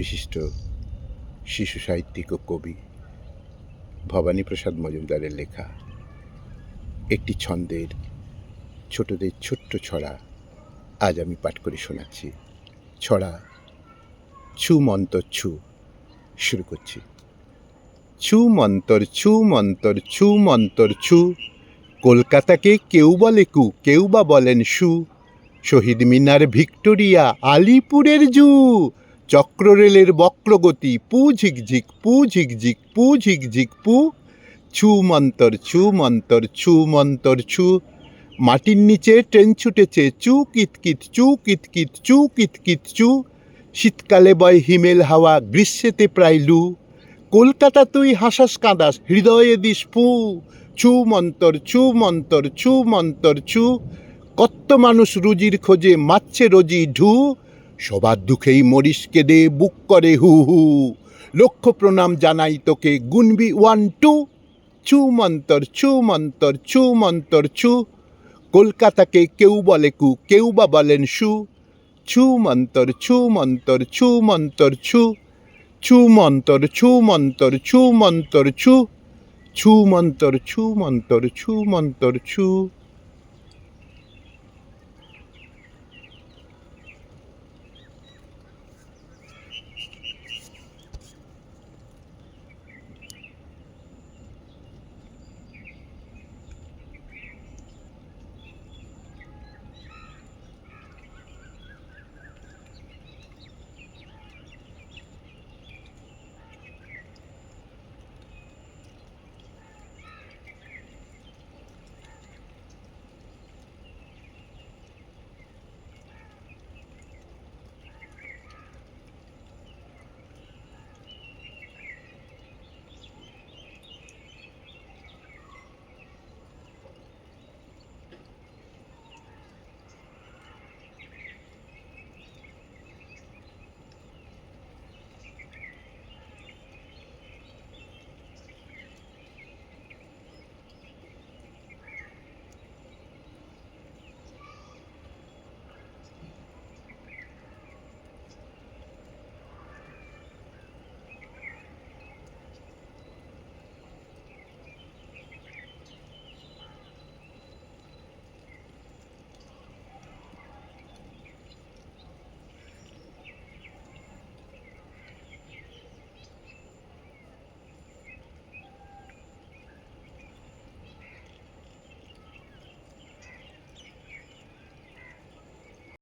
বিশিষ্ট শিশু সাহিত্যিক ও কবি ভবানীপ্রসাদ মজুমদারের লেখা একটি ছন্দের ছোটদের ছোট্ট ছড়া আজ আমি পাঠ করে শোনাচ্ছি। ছড়া ছু মন্তর ছু। শুরু করছি। ছু মন্তর ছু মন্তর ছু মন্তর ছু, কলকাতাকে কেউ বলে কু, কেউ বা বলেন সু। শহীদ মিনার, ভিক্টোরিয়া, আলিপুরের জু, চক্ররেলের বক্রগতি, পু ঝিকঝিক পু ঝিকঝিক পু ঝিকঝিক পু। ছু মন্তর ছু মন্তর ছু মন্তর ছু, মাটির নিচে ট্রেন ছুটেছে চু কিতকিত চু কিতকিত চু কিতকিত চু। শীতকালে বয় হিমেল হাওয়া, গ্রীষ্মেতে প্রায় লু। কলকাতা তুই হাসাস কাঁদাস, হৃদয়ে দিস ফু। ছু মন্তর ছু মন্তর ছু মন্তর ছু, কত মানুষ রুজির খোঁজে মারছে রোজি ঢু। সবার দুঃখেই মরিস কেঁদে বুক করে হু হু, লক্ষ প্রণাম জানাই তোকে গুনবি 1 2। ছু মন্তর ছু মন্তর ছু মন্তর ছু, কলকাতাকে কেউ বলে কু, কেউ বা বলেন সু। ছু মন্তর ছু মন্তর ছু মন্তর ছু, ছু মন্তর ছু মন্তর ছু মন্তর ছু, ছু মন্তর ছু মন্তর ছু মন্তর ছু।